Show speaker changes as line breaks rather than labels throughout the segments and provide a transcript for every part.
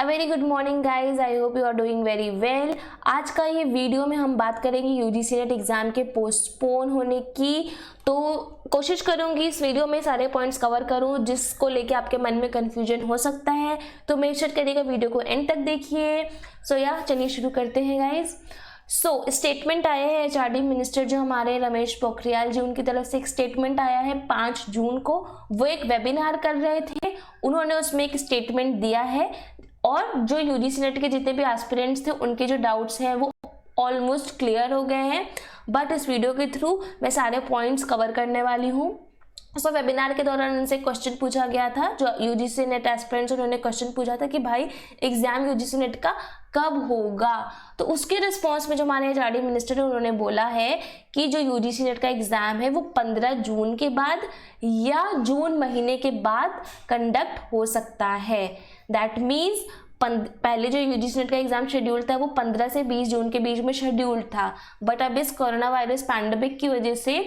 A very good morning guys, I hope you are doing very well. आज का ये video में हम बात करेंगे यूजीसी नेट एग्जाम के पोस्टपोन होने की। तो कोशिश करूंगी इस वीडियो में सारे पॉइंट्स कवर करूं जिसको लेके आपके मन में कंफ्यूजन हो सकता है, तो मेक श्योर करिएगा वीडियो को एंड तक देखिए। चलिए शुरू करते हैं गाइज। स्टेटमेंट आया है एचआरडी मिनिस्टर जो हमारे रमेश पोखरियाल जी, उनकी तरफ से एक स्टेटमेंट आया है 5 जून को। वो एक वेबिनार कर रहे थे, उन्होंने उसमें एक स्टेटमेंट दिया है और जो यूजीसी नेट के जितने भी एस्पिरेंट्स थे उनके जो डाउट्स हैं वो ऑलमोस्ट क्लियर हो गए हैं। बट इस वीडियो के थ्रू मैं सारे पॉइंट्स कवर करने वाली हूँ। वेबिनार के दौरान उनसे क्वेश्चन पूछा गया था, जो यूजीसी नेट एस्पिरेंट्स, उन्होंने क्वेश्चन पूछा था कि भाई एग्जाम यूजीसी नेट का कब होगा। तो उसके रिस्पॉन्स में जो हमारे एचआरडी मिनिस्टर है उन्होंने बोला है कि जो यूजीसी नेट का एग्जाम है वो 15 जून के बाद या जून महीने के बाद कंडक्ट हो सकता है। दैट मीन्स पहले जो यूजीसी नेट का एग्जाम शेड्यूल था वो 15 से 20 जून के बीच में शेड्यूल था, बट अब इस कोरोना वायरस पैंडेमिक की वजह से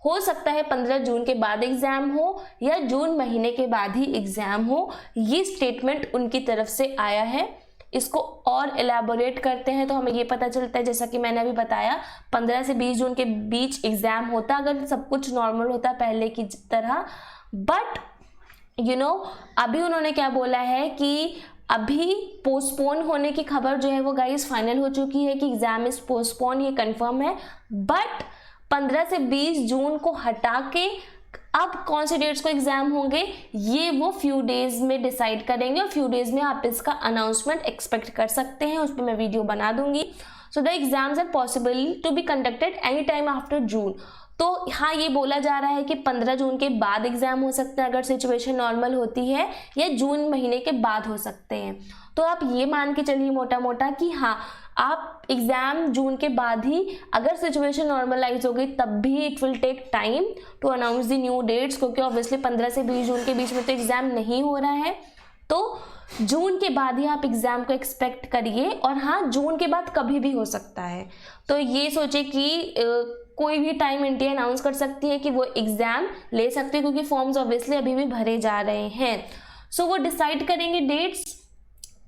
हो सकता है 15 जून के बाद एग्जाम हो या जून महीने के बाद ही एग्जाम हो। ये स्टेटमेंट उनकी तरफ से आया है। इसको और एलैबोरेट करते हैं तो हमें ये पता चलता है, जैसा कि मैंने अभी बताया, 15 से 20 जून के बीच एग्जाम होता अगर सब कुछ नॉर्मल होता पहले की तरह। बट अभी उन्होंने क्या बोला है कि अभी पोस्टपोन होने की खबर जो है वो गाइस फाइनल हो चुकी है कि एग्जाम इज पोस्टपोन, ये कंफर्म है। बट 15 से 20 जून को हटा के अब कौन से डेट्स को एग्जाम होंगे ये वो फ्यू डेज में डिसाइड करेंगे और फ्यू डेज में आप इसका अनाउंसमेंट एक्सपेक्ट कर सकते हैं। उस पर मैं वीडियो बना दूंगी। So the exams are possible to be conducted any time after June. तो हाँ, ये बोला जा रहा है कि 15 जून के बाद एग्जाम हो सकते हैं अगर सिचुएशन नॉर्मल होती है, या जून महीने के बाद हो सकते हैं। तो आप ये मान के चलिए मोटा मोटा कि हाँ, आप एग्जाम जून के बाद ही, अगर सिचुएशन नॉर्मलाइज हो गई तब भी it will take time to announce the new dates, क्योंकि ऑब्वियसली 15 से 20 जून के बीच में तो एग्जाम नहीं हो रहा है। तो जून के बाद ही आप एग्जाम को एक्सपेक्ट करिए, और हाँ, जून के बाद कभी भी हो सकता है। तो ये सोचे कि कोई भी टाइम इंडिया अनाउंस कर सकती है कि वो एग्जाम ले सकते हैं, क्योंकि फॉर्म्स ऑब्वियसली अभी भी भरे जा रहे हैं। सो वो डिसाइड करेंगे डेट्स,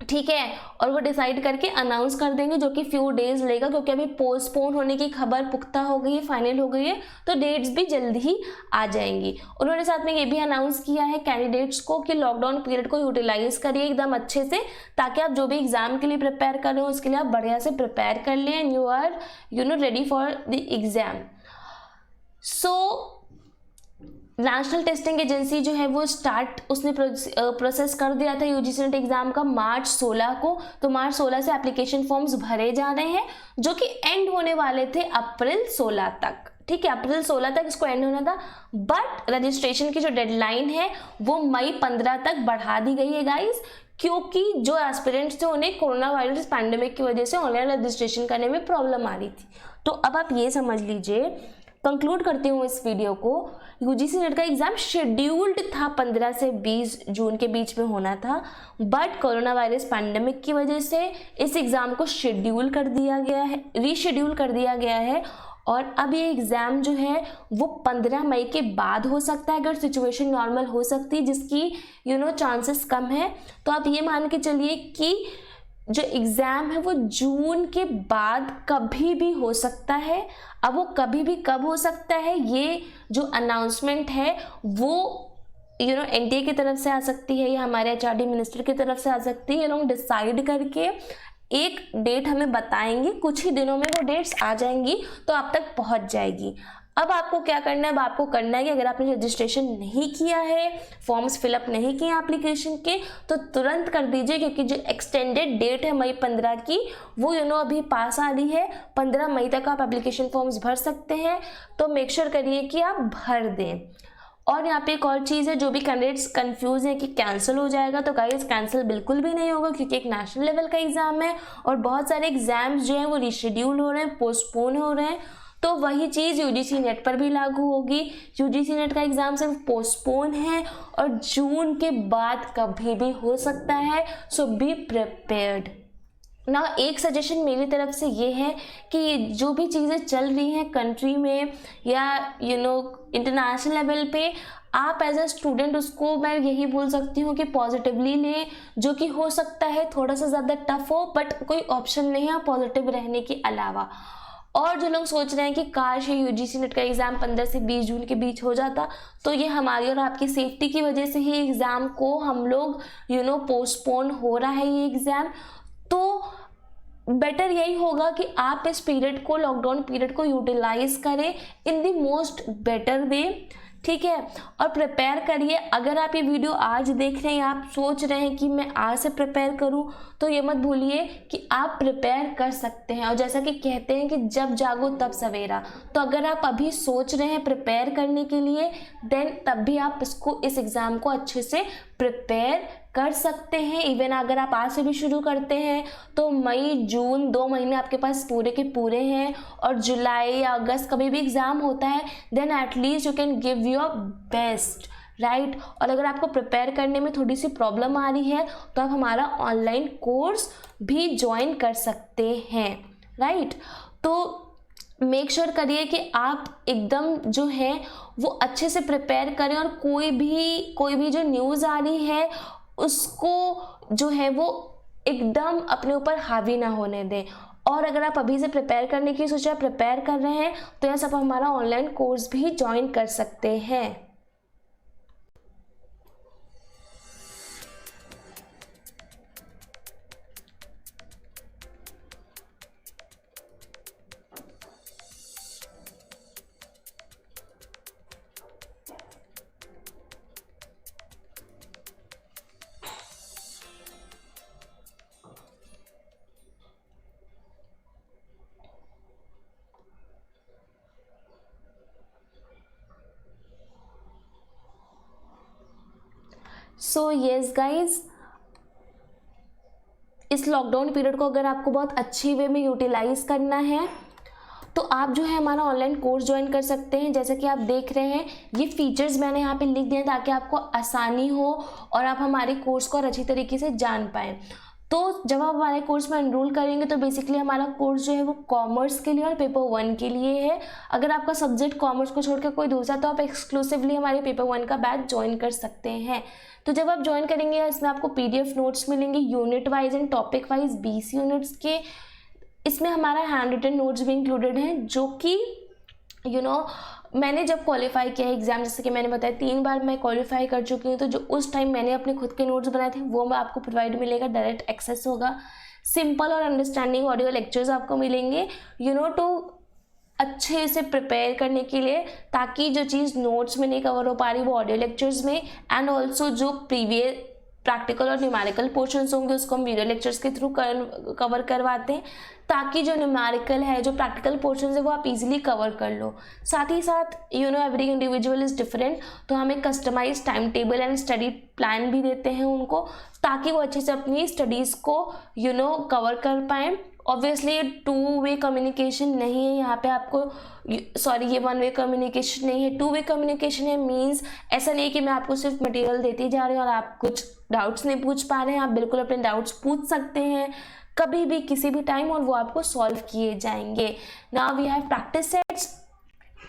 ठीक है, और वो डिसाइड करके अनाउंस कर देंगे, जो कि फ्यू डेज लेगा, क्योंकि अभी पोस्टपोन होने की खबर पुख्ता हो गई है, फाइनल हो गई है, तो डेट्स भी जल्द ही आ जाएंगी। उन्होंने साथ में ये भी अनाउंस किया है कैंडिडेट्स को कि लॉकडाउन पीरियड को यूटिलाइज करिए एकदम अच्छे से, ताकि आप जो भी एग्जाम के लिए प्रिपेयर कर रहे हो उसके लिए आप बढ़िया से प्रिपेयर कर लें and you are ready for the exam. National Testing Agency जो है वो उसने प्रोसेस कर दिया था यूजीसी नेट एग्जाम का मार्च 16 को। तो मार्च 16 से एप्लीकेशन फॉर्म्स भरे जा रहे हैं, जो कि एंड होने वाले थे अप्रैल 16 तक। ठीक है, अप्रैल 16 तक इसको एंड होना था, बट रजिस्ट्रेशन की जो डेडलाइन है वो मई 15 तक बढ़ा दी गई है गाइज, क्योंकि जो एस्पिरेंट्स थे उन्हें कोरोना वायरस पैंडेमिक की वजह से ऑनलाइन रजिस्ट्रेशन करने में प्रॉब्लम आ रही थी। तो अब आप ये समझ लीजिए, कंक्लूड करती हूँ इस वीडियो को, यूजीसी नेट का एग्जाम शेड्यूल्ड था 15 से 20 जून के बीच में होना था, बट कोरोना वायरस पैंडेमिक की वजह से इस एग्जाम को शेड्यूल कर दिया गया है, रीशेड्यूल कर दिया गया है। और अब ये एग्जाम जो है वो 15 मई के बाद हो सकता है, अगर सिचुएशन नॉर्मल हो सकती है, जिसकी चांसेस कम है। तो आप ये मान के चलिए कि जो एग्ज़ाम है वो जून के बाद कभी भी हो सकता है। अब वो कभी भी कब हो सकता है, ये जो अनाउंसमेंट है वो एनटीए की तरफ से आ सकती है या हमारे एचआरडी मिनिस्टर की तरफ से आ सकती है। ये लोग डिसाइड करके एक डेट हमें बताएंगे, कुछ ही दिनों में वो डेट्स आ जाएंगी, तो आप तक पहुंच जाएगी। अब आपको क्या करना है, अब आपको करना है कि अगर आपने रजिस्ट्रेशन नहीं किया है, फॉर्म्स फिलअप नहीं किए एप्लीकेशन के, तो तुरंत कर दीजिए, क्योंकि जो एक्सटेंडेड डेट है मई 15 की वो अभी पास आ रही है। 15 मई तक आप एप्लीकेशन फॉर्म्स भर सकते हैं, तो मेक श्योर करिए कि आप भर दें। और यहाँ पे एक और चीज़ है, जो भी कैंडिडेट्स कंफ्यूज है कि कैंसिल हो जाएगा, तो गाइस कैंसिल बिल्कुल भी नहीं होगा, क्योंकि एक नेशनल लेवल का एग्जाम है और बहुत सारे एग्जाम्स जो हैं वो रीशेड्यूल हो रहे हैं, पोस्टपोन हो रहे हैं। तो वही चीज़ यूजीसी नेट पर भी लागू होगी। यूजीसी नेट का एग्जाम सिर्फ पोस्टपोन है और जून के बाद कभी भी हो सकता है, सो बी प्रिपेयर्ड। ना एक सजेशन मेरी तरफ से ये है कि जो भी चीज़ें चल रही हैं कंट्री में या इंटरनेशनल लेवल पे, आप एज अ स्टूडेंट उसको मैं यही बोल सकती हूँ कि पॉजिटिवली लें, जो कि हो सकता है थोड़ा सा ज़्यादा टफ हो, बट कोई ऑप्शन नहीं है पॉजिटिव रहने के अलावा। और जो लोग सोच रहे हैं कि काश ये यूजीसी नेट का एग्ज़ाम 15 से 20 जून के बीच हो जाता, तो ये हमारी और आपकी सेफ्टी की वजह से ही एग्ज़ाम को हम लोग पोस्टपोन हो रहा है ये एग्ज़ाम। तो बेटर यही होगा कि आप इस पीरियड को, लॉकडाउन पीरियड को यूटिलाइज करें in the most better way, ठीक है, और प्रिपेयर करिए। अगर आप ये वीडियो आज देख रहे हैं, आप सोच रहे हैं कि मैं आज से प्रिपेयर करूं, तो ये मत भूलिए कि आप प्रिपेयर कर सकते हैं। और जैसा कि कहते हैं कि जब जागो तब सवेरा, तो अगर आप अभी सोच रहे हैं प्रिपेयर करने के लिए, देन तब भी आप इस एग्ज़ाम को अच्छे से प्रिपेयर कर सकते हैं। इवन अगर आप आज से भी शुरू करते हैं तो मई जून 2 महीने आपके पास पूरे के पूरे हैं, और जुलाई या अगस्त कभी भी एग्ज़ाम होता है, then at least you can give your best, right. और अगर आपको प्रिपेयर करने में थोड़ी सी प्रॉब्लम आ रही है तो आप हमारा ऑनलाइन कोर्स भी ज्वाइन कर सकते हैं, राइट। तो मेक श्योर करिए कि आप एकदम जो है वो अच्छे से प्रिपेयर करें, और कोई भी जो न्यूज़ आ रही है उसको जो है वो एकदम अपने ऊपर हावी ना होने दें। और अगर आप अभी से प्रिपेयर करने की सोचा, प्रिपेयर कर रहे हैं, तो यह सब हमारा ऑनलाइन कोर्स भी ज्वाइन कर सकते हैं। सो येस गाइज, इस लॉकडाउन पीरियड को अगर आपको बहुत अच्छी वे में यूटिलाइज करना है तो आप जो है हमारा ऑनलाइन कोर्स ज्वाइन कर सकते हैं। जैसे कि आप देख रहे हैं, ये फीचर्स मैंने यहाँ पे लिख दिए ताकि आपको आसानी हो और आप हमारे कोर्स को और अच्छी तरीके से जान पाएँ। तो जब आप हमारे कोर्स में एनरोल करेंगे तो बेसिकली हमारा कोर्स जो है वो कॉमर्स के लिए और पेपर 1 के लिए है। अगर आपका सब्जेक्ट कॉमर्स को छोड़कर कोई दूसरा, तो आप एक्सक्लूसिवली हमारे पेपर 1 का बैच ज्वाइन कर सकते हैं। तो जब आप ज्वाइन करेंगे, इसमें आपको PDF नोट्स मिलेंगे unit wise and topic wise 20 units के। इसमें हमारा हैंड रिटन नोट्स भी इंक्लूडेड हैं, जो कि मैंने जब क्वालिफाई किया है एग्ज़ाम, जैसे कि मैंने बताया 3 बार मैं क्वालिफाई कर चुकी हूँ, तो जो उस टाइम मैंने अपने खुद के नोट्स बनाए थे वो मैं आपको प्रोवाइड मिलेगा, डायरेक्ट एक्सेस होगा। सिंपल और अंडरस्टैंडिंग ऑडियो लेक्चर्स आपको मिलेंगे तो अच्छे से प्रिपेयर करने के लिए, ताकि जो चीज़ नोट्स में नहीं कवर हो पा रही वो ऑडियो लेक्चर्स में, एंड ऑल्सो जो प्रीवियस प्रैक्टिकल और न्यूमेरिकल पोर्शंस होंगे उसको हम वीडियो लेक्चर्स के थ्रू कवर करवाते हैं, ताकि जो न्यूमेरिकल है, जो प्रैक्टिकल पोर्शंस है वो आप इजीली कवर कर लो। साथ ही साथ एवरी इंडिविजुअल इज़ डिफरेंट, तो हम एक customize time table and study plan भी देते हैं उनको, ताकि वो अच्छे से अपनी स्टडीज़ को कवर कर पाएँ। ऑब्वियसली 2 वे कम्युनिकेशन नहीं है यहाँ पे आपको, सॉरी ये 1 वे कम्युनिकेशन नहीं है, 2 वे कम्युनिकेशन है। मीन्स ऐसा नहीं कि मैं आपको सिर्फ मटेरियल देती जा रही हूँ और आप कुछ डाउट्स नहीं पूछ पा रहे हैं, आप बिल्कुल अपने डाउट्स पूछ सकते हैं कभी भी किसी भी टाइम, और वो आपको सॉल्व किए जाएंगे। Now we have practice sets.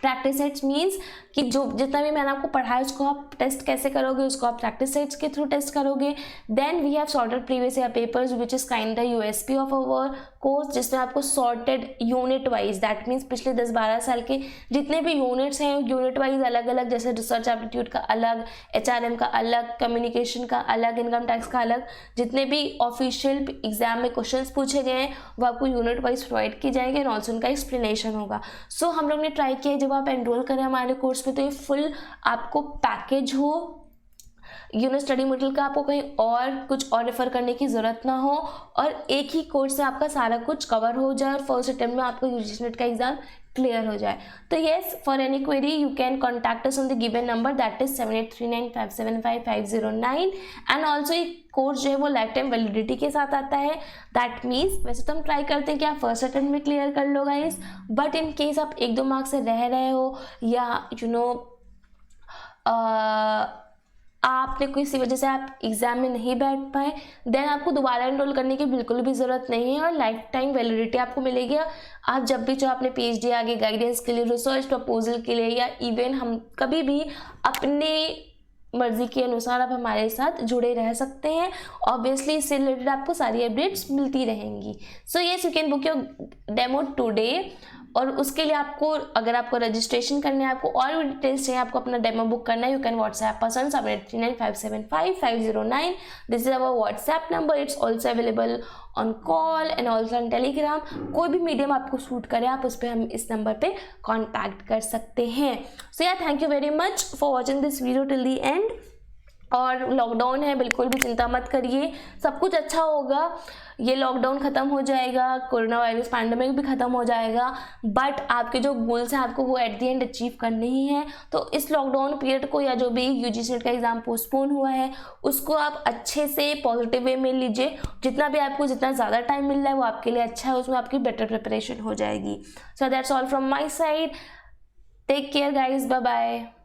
Practice sets means कि जो जितना भी मैंने आपको पढ़ाया उसको आप टेस्ट कैसे करोगे, उसको आप प्रैक्टिस सेट्स के थ्रू टेस्ट करोगे। Then we have sorted previous year papers which is kind USP of our course, जिसमें आपको sorted unit wise, that means पिछले 10-12 साल के जितने भी यूनिट्स हैं यूनिट वाइज अलग अलग, जैसे रिसर्च एप्टीट्यूड का अलग, HRM का अलग, कम्युनिकेशन का अलग, इनकम टैक्स का अलग, जितने भी ऑफिशियल एग्जाम में क्वेश्चन पूछे गए हैं वो आपको यूनिट वाइज प्रोवाइड की जाएंगे, और ऑल्सो उनका एक्सप्लेनेशन होगा। सो हम लोग ने ट्राई किया जब आप एनरोल करें हमारे कोर्स में तो ये फुल आपको पैकेज हो, स्टडी मटेरियल का आपको कहीं और कुछ और रेफर करने की ज़रूरत ना हो, और एक ही कोर्स से आपका सारा कुछ कवर हो जाए और फर्स्ट अटेम्प्ट में आपका यूजीसी नेट का एग्जाम क्लियर हो जाए। तो yes, for any query you can contact us on the given number, that is 7839575509। And also ये कोर्स जो है वो लाइफ टाइम वैलिडिटी के साथ आता है। दैट मीन्स वैसे तो हम ट्राई करते हैं कि आप फर्स्ट अटेम्प्ट में क्लियर कर लो गाइस, बट इन केस आप 1-2 मार्क्स से रह रहे हो, या आपने किसी वजह से आप एग्ज़ाम में नहीं बैठ पाए, देन आपको दोबारा एनरोल करने की बिल्कुल भी ज़रूरत नहीं है और लाइफ टाइम वैलिडिटी आपको मिलेगी। आप जब भी चाहो अपने PhD आगे गाइडेंस के लिए, रिसर्च प्रपोजल के लिए, या इवन हम कभी भी अपने मर्जी के अनुसार आप हमारे साथ जुड़े रह सकते हैं। ऑब्वियसली इससे रिलेटेड आपको सारी अपडेट्स मिलती रहेंगी। So yes, you can book your demo today. और उसके लिए आपको, अगर आपको रजिस्ट्रेशन करना है, आपको और भी डिटेल्स चाहिए, आपको अपना डेमो बुक करना है, you can WhatsApp us on 7839575509। This is our WhatsApp number. It's also available on call and also on Telegram. कोई भी मीडियम आपको सूट करे, आप उस पर हम इस नंबर पे कॉन्टैक्ट कर सकते हैं। सो या thank you very much for watching this video till the and. और लॉकडाउन है, बिल्कुल भी चिंता मत करिए, सब कुछ अच्छा होगा। ये लॉकडाउन ख़त्म हो जाएगा, कोरोना वायरस पैंडेमिक भी ख़त्म हो जाएगा, बट आपके जो गोल्स हैं आपको वो एट द एंड अचीव करने ही हैं। तो इस लॉकडाउन पीरियड को, या जो भी UGC नेट का एग्ज़ाम पोस्टपोन हुआ है, उसको आप अच्छे से पॉजिटिव वे में लीजिए। जितना ज़्यादा टाइम मिल रहा है वो आपके लिए अच्छा है, उसमें आपकी बेटर प्रिपरेशन हो जाएगी। So that's all from my side. Take care guys, bye bye.